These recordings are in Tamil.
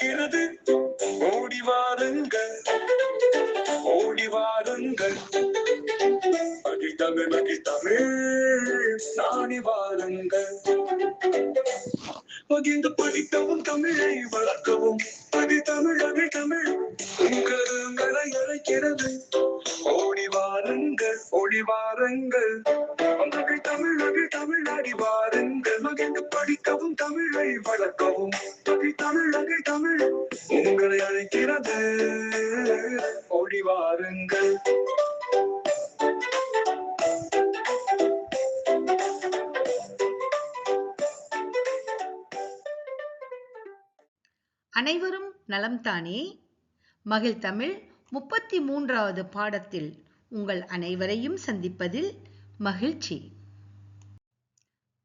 அழைக்கிறது. ஓடி வாருங்கள், ஓடி வாருங்கள். மகிழ்தமிழ், மகிழ்தமிழ், நாடி வாருங்கள். மகிழ்ந்து படிக்கவும், தமிழை வளர்க்கவும். மகிழ்தமிழ், மகிழ்தமிழ், உங்களை அழைக்கிறது. ஓடி வாருங்கள், ஓடி வாருங்கள். மகிழ்தமிழ், மகிழ்தமிழ், நாடி வாருங்கள். மகிழ்ந்து படிக்கவும், தமிழை வளர்க்கவும். மகிழ்தமிழ், மகிழ்தமிழ், உங்களை அழைக்கிறது. ஓடி வாருங்கள். அனைவரும் நலம்தானே? மகிழ்தமிழ் 33வது பாடத்தில் உங்கள் அனைவரையும் சந்திப்பதில் மகிழ்ச்சி.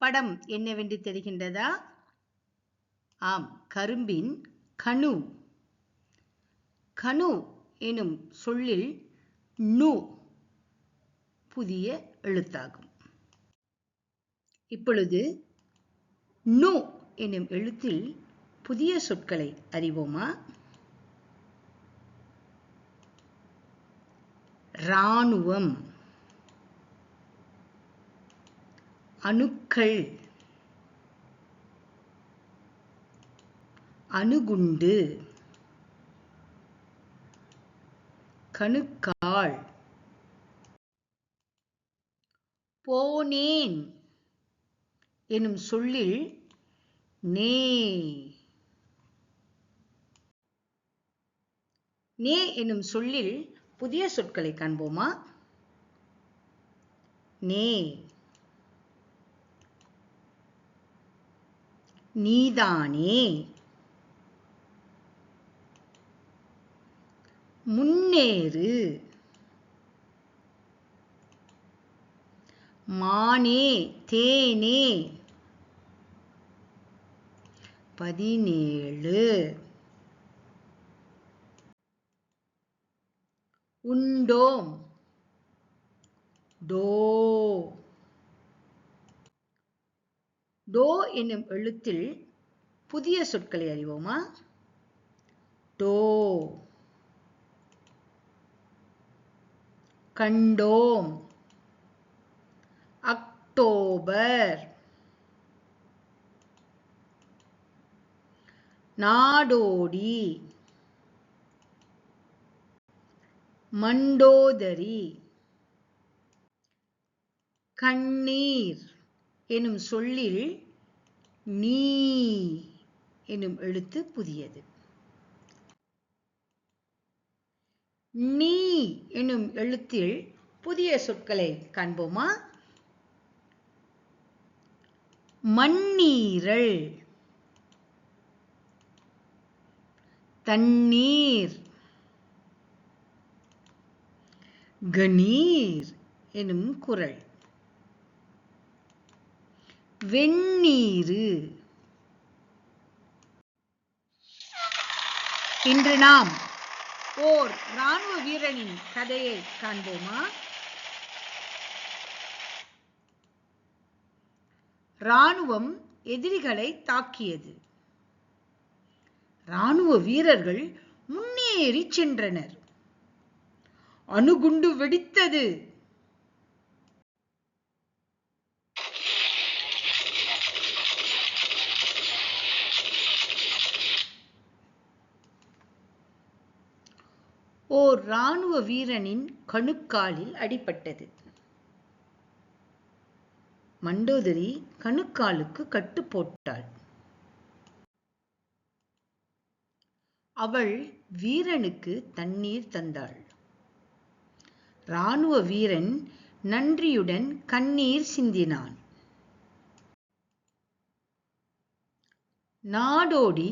படம் என்னவென்று தெரிகின்றதா? ஆம், கரும்பின் கணு. கணு எனும் சொல்லில் நு புதிய எழுத்தாகும். இப்பொழுது நு எனும் எழுத்தில் புதிய சொற்களை அறிவோமா? இராணுவம், அணுக்கள், அணுகுண்டு, கணுக்கால். போனேன் எனும் சொல்லில் நே. நே எனும் சொல்லில் புதிய சொற்களை காண்போமா? நே, நீதானே, முன்னேறு, மானே, தேனே, 17, உண்டோம், டோ. டோ என்னும் எழுத்தில் புதிய சொற்களை அறிவோமா? டோ, கண்டோம், அக்டோபர், நாடோடி, மண்டோதரி. கண்ணீர் எனும் சொல்லில் நீ எனும் எழுத்து புதியது. நீ எனும் எழுத்தில் புதிய சொற்களை காண்போமா? மண்ணீரல், தண்ணீர், கணீர் எனும் குறள். வெண்ணீரு. இன்று நாம் ஓர் இராணுவ வீரனின் கதையை காண்போமா? இராணுவம் எதிரிகளை தாக்கியது. இராணுவ வீரர்கள் முன்னேறி சென்றனர். அணுகுண்டு வெடித்தது. ஓர் இராணுவ வீரனின் கணுக்காலில் அடிபட்டது. மண்டோதரி கணுக்காலுக்கு கட்டு போட்டாள். அவள் வீரனுக்கு தண்ணீர் தந்தாள். இராணுவ வீரன் நன்றியுடன் கண்ணீர் சிந்தினான். நாடோடி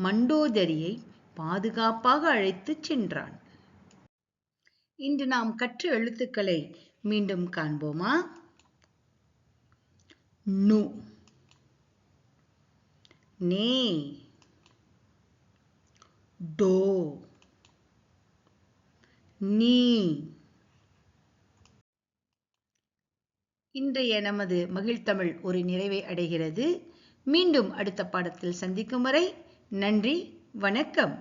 மண்டோதரியை பாதுகாப்பாக அழைத்துச் சென்றான். இன்று நாம் கற்ற எழுத்துக்களை மீண்டும் காண்போமா? நு, நே, டோ, நீ. இன்றைய நமது மகிழ்தமிழ் ஒரு நிறைவை அடைகிறது. மீண்டும் அடுத்த பாடத்தில் சந்திக்கும் வரை நன்றி, வணக்கம்.